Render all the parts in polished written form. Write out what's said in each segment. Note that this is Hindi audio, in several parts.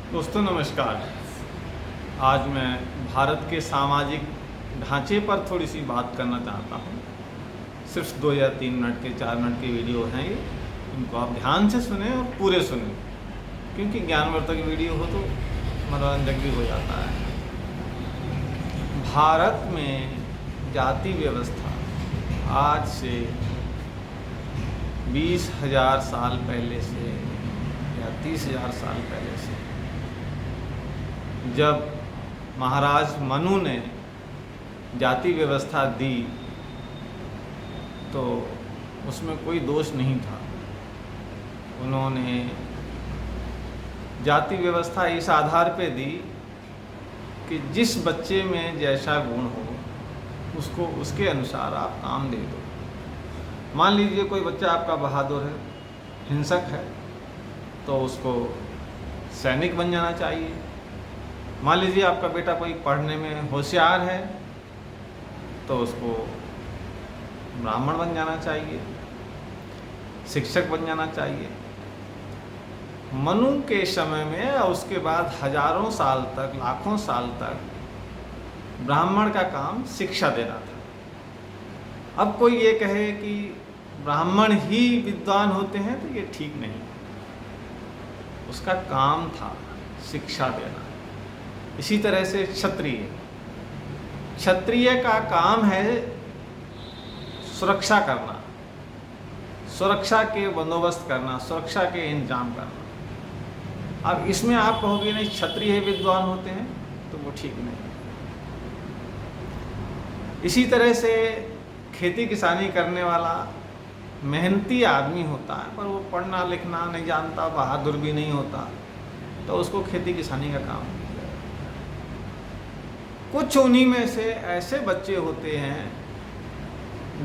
दोस्तों नमस्कार। आज मैं भारत के सामाजिक ढांचे पर थोड़ी सी बात करना चाहता हूँ। सिर्फ 2 या 3 मिनट के 4 मिनट के वीडियो हैं ये। इनको आप ध्यान से सुने और पूरे सुने, क्योंकि ज्ञानवर्धक वीडियो हो तो मनोरंजक भी हो जाता है। भारत में जाति व्यवस्था आज से 20,000 साल पहले से या 30,000 साल पहले से, जब महाराज मनु ने जाति व्यवस्था दी तो उसमें कोई दोष नहीं था। उन्होंने जाति व्यवस्था इस आधार पे दी कि जिस बच्चे में जैसा गुण हो उसको उसके अनुसार आप काम दे दो। मान लीजिए कोई बच्चा आपका बहादुर है, हिंसक है, तो उसको सैनिक बन जाना चाहिए। मान लीजिए आपका बेटा कोई पढ़ने में होशियार है, तो उसको ब्राह्मण बन जाना चाहिए, शिक्षक बन जाना चाहिए। मनु के समय में और उसके बाद हजारों साल तक, लाखों साल तक ब्राह्मण का काम शिक्षा देना था। अब कोई ये कहे कि ब्राह्मण ही विद्वान होते हैं तो ये ठीक नहीं। उसका काम था शिक्षा देना। इसी तरह से क्षत्रिय का काम है सुरक्षा करना, सुरक्षा के बंदोबस्त करना, सुरक्षा के इंतजाम करना। अब इसमें आप कहोगे नहीं क्षत्रिय विद्वान होते हैं, तो वो ठीक नहीं। इसी तरह से खेती किसानी करने वाला मेहनती आदमी होता है, पर वो पढ़ना लिखना नहीं जानता, बहादुर भी नहीं होता, तो उसको खेती किसानी का काम नहीं किया। कुछ उन्हीं में से ऐसे बच्चे होते हैं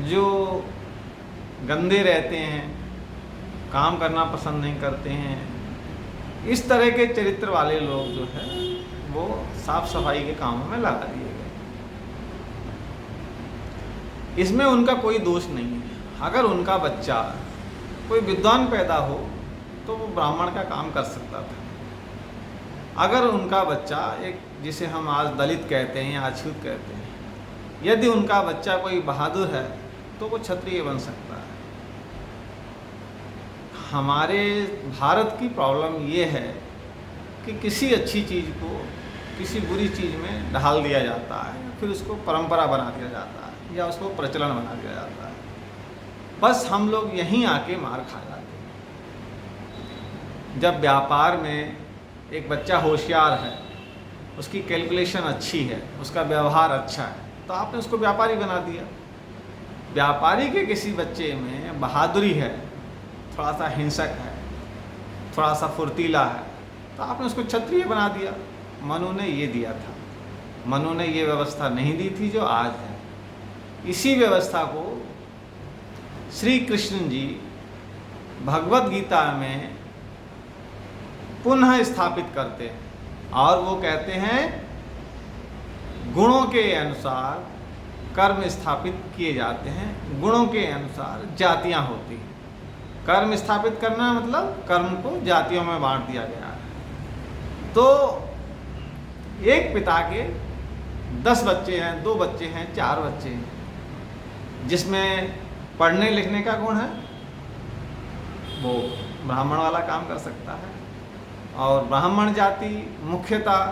जो गंदे रहते हैं, काम करना पसंद नहीं करते हैं। इस तरह के चरित्र वाले लोग जो है वो साफ सफाई के कामों में लगा दिए गए। इसमें उनका कोई दोष नहीं है। अगर उनका बच्चा कोई विद्वान पैदा हो तो वो ब्राह्मण का काम कर सकता था। अगर उनका बच्चा एक, जिसे हम आज दलित कहते हैं या अछूत कहते हैं, यदि उनका बच्चा कोई बहादुर है तो वो क्षत्रिय बन सकता है। हमारे भारत की प्रॉब्लम ये है कि किसी अच्छी चीज़ को किसी बुरी चीज़ में ढाल दिया जाता है, फिर उसको परंपरा बना दिया जाता है या उसको प्रचलन बना दिया जाता है। बस हम लोग यहीं आके मार खा जाते हैं। जब व्यापार में एक बच्चा होशियार है, उसकी कैलकुलेशन अच्छी है, उसका व्यवहार अच्छा है, तो आपने उसको व्यापारी बना दिया। व्यापारी के किसी बच्चे में बहादुरी है, थोड़ा सा हिंसक है, थोड़ा सा फुर्तीला है, तो आपने उसको क्षत्रिय बना दिया। मनु ने ये दिया था। मनु ने ये व्यवस्था नहीं दी थी जो आज है। इसी व्यवस्था को श्री कृष्ण जी भगवत गीता में पुनः स्थापित करते हैं और वो कहते हैं गुणों के अनुसार कर्म स्थापित किए जाते हैं, गुणों के अनुसार जातियां होती हैं। कर्म स्थापित करना मतलब कर्म को जातियों में बांट दिया गया है। तो एक पिता के 10 बच्चे हैं, 2 बच्चे हैं, 4 बच्चे हैं, जिसमें पढ़ने लिखने का गुण है वो ब्राह्मण वाला काम कर सकता है। और ब्राह्मण जाति मुख्यतः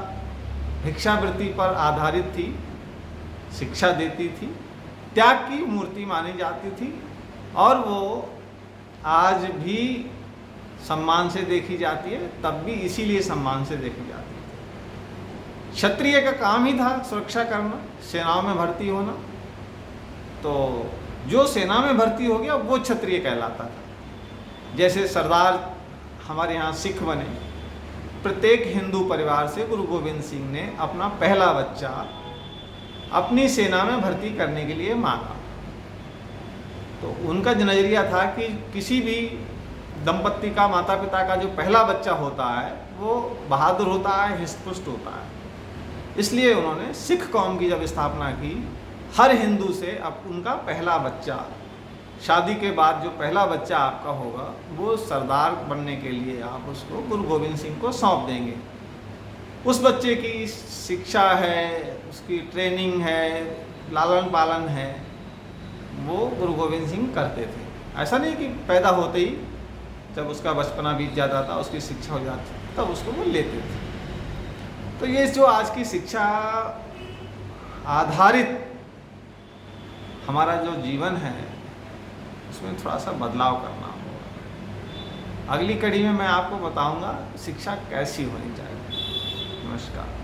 भिक्षावृत्ति पर आधारित थी, शिक्षा देती थी, त्याग की मूर्ति मानी जाती थी, और वो आज भी सम्मान से देखी जाती है। तब भी इसीलिए सम्मान से देखी जाती थी। क्षत्रिय का काम ही था सुरक्षा करना, सेनाओं में भर्ती होना। तो जो सेना में भर्ती हो गया वो क्षत्रिय कहलाता था। जैसे सरदार हमारे यहाँ सिख बने, प्रत्येक हिंदू परिवार से गुरु गोविंद सिंह ने अपना पहला बच्चा अपनी सेना में भर्ती करने के लिए मांगा। तो उनका नज़रिया था कि किसी भी दंपत्ति का, माता पिता का जो पहला बच्चा होता है वो बहादुर होता है, हृष्ट-पुष्ट होता है। इसलिए उन्होंने सिख कौम की जब स्थापना की, हर हिंदू से अब उनका पहला बच्चा, शादी के बाद जो पहला बच्चा आपका होगा वो सरदार बनने के लिए आप उसको गुरु गोविंद सिंह को सौंप देंगे। उस बच्चे की शिक्षा है, उसकी ट्रेनिंग है, लालन पालन है, वो गुरु गोविंद सिंह करते थे। ऐसा नहीं कि पैदा होते ही जब उसका बचपना बीत जाता था, उसकी शिक्षा हो जाती तब उसको वो लेते थे। तो ये जो आज की शिक्षा आधारित हमारा जो जीवन है, उसमें थोड़ा सा बदलाव करना होगा। अगली कड़ी में मैं आपको बताऊंगा शिक्षा कैसी होनी चाहिए। नमस्कार।